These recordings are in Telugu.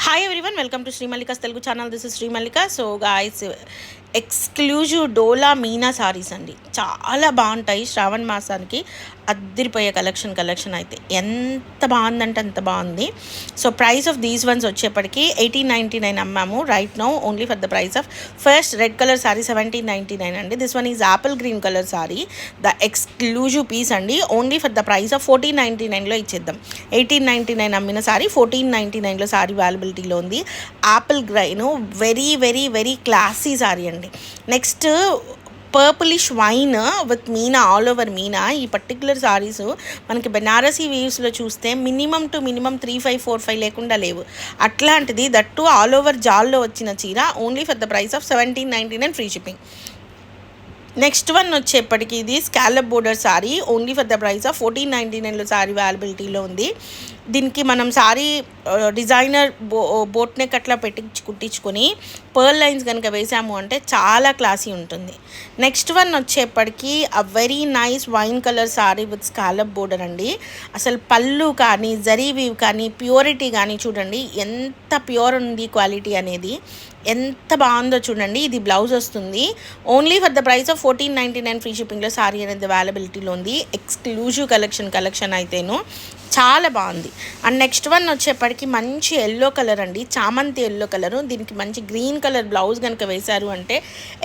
Hi everyone, welcome to Sri Mallika's Telugu channel. This is Sri Mallika. So guys, exclusive Dola Meena saris అండి, చాలా బాగుంటాయి. శ్రావణ మాసానికి అద్దరిపోయే కలెక్షన్ అయితే ఎంత బాగుందంటే అంత బాగుంది. So price of these ones వచ్చేప్పటికి 1899 అమ్మాము right now, only for the price of first red colour sari 1799 అండి. This one is apple green colour sari, the exclusive piece అండి. Only for the price of 1499లో ఇచ్చేద్దాం. 1899 అమ్మిన సారీ 1499లో సారీ అవైలబిలిటీలో ఉంది. Apple green, very very very classy sari అండి. Next purplish wine with meena, all over meena. ఈ పర్టికులర్ సారీస్ మనకి బెనారసీ వీవ్స్లో చూస్తే మినిమం టు మినిమం 3545 లేకుండా లేవు. అట్లాంటిది దట్టు ఆల్ ఓవర్ జాల్లో వచ్చిన చీర only for the price of 1799 free shipping. Next one వచ్చేప్పటికి ఇది scallop border sari, only for the price of 1499లో సారీ అవైలబిలిటీలో ఉంది. దీనికి మనం సారీ డిజైనర్ బోట్ నెక్ అట్లా కుట్టించుకొని పర్ల్ లైన్స్ కనుక వేసాము అంటే చాలా క్లాసీ ఉంటుంది. నెక్స్ట్ వన్ వచ్చేప్పటికి a very nice wine colour sorry with scallop border అండి. అసలు పళ్ళు కానీ జరీ వీవ్ కానీ ప్యూరిటీ కానీ చూడండి ఎంత ప్యూర్ ఉంది క్వాలిటీ అనేది, ఎంత బాగుందో చూడండి. ఇది బ్లౌజ్ వస్తుంది. Only for the price of 1499 free షిప్పింగ్లో సారీ అనేది అవైలబిలిటీలో ఉంది. ఎక్స్క్లూజివ్ కలెక్షన్ అయితేను చాలా బాగుంది. అండ్ నెక్స్ట్ వన్ వచ్చేప్పటికి మంచి ఎల్లో కలర్ అండి, చామంతి ఎల్లో కలరు. దీనికి మంచి గ్రీన్ కలర్ బ్లౌజ్ కనుక వేశారు అంటే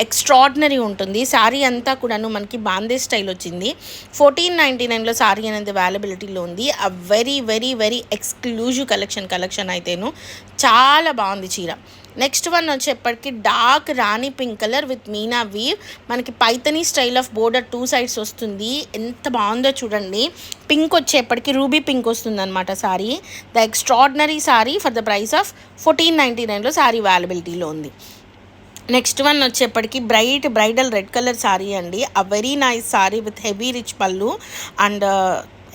ఎక్స్ట్రాడినరీ ఉంటుంది. సారీ అంతా కూడాను మనకి బాందే స్టైల్ వచ్చింది. 1499లో సారీ అనేది అవైలబిలిటీలో ఉంది. A very very very exclusive collection అయితేను చాలా బాగుంది చీర. నెక్స్ట్ వన్ వచ్చేప్పటికి dark rani pink colour with meena weave, మనకి Paithani style of border 2 sides వస్తుంది. ఎంత బాగుందో చూడండి. పింక్ వచ్చేప్పటికి రూబీ పింక్ వస్తుంది అనమాట sari. The extraordinary sari for the price of 1499లో సారీ అవైలబిలిటీలో ఉంది. నెక్స్ట్ వన్ వచ్చేప్పటికి బ్రైడల్ రెడ్ కలర్ సారీ అండి. A very nice sari with heavy rich pallu and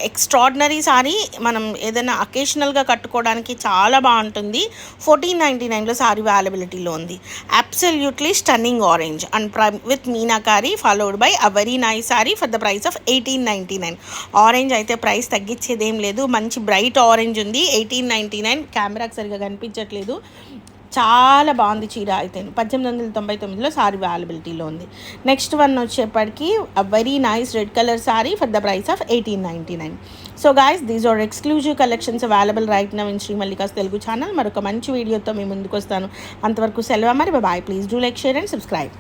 extraordinary sari. మనం ఏదైనా అకేషనల్గా కట్టుకోవడానికి చాలా బాగుంటుంది. 1499లో సారీ అవైలబిలిటీలో ఉంది. Absolutely stunning orange and with meenakari followed by a very nice sorry for the price of 1899. Orange అయితే ప్రైస్ తగ్గించేదేం లేదు, మంచి బ్రైట్ ఆరెంజ్ ఉంది. 1899, కెమెరాకి సరిగా కనిపించట్లేదు. చాలా బాగుంది చీర అయితే. 1899లో సారీ అవైలబిలిటీలో ఉంది. నెక్స్ట్ వన్ వచ్చేప్పటికి a very nice red colour saree for the price of 1899. So guys, these are exclusive collections available right now in Sri Mallikas Telugu channel. మరొక మంచి వీడియోతో మీ ముందుకు వస్తాను. అంతవరకు సెలవు మరి, bye. Please do like, share and subscribe.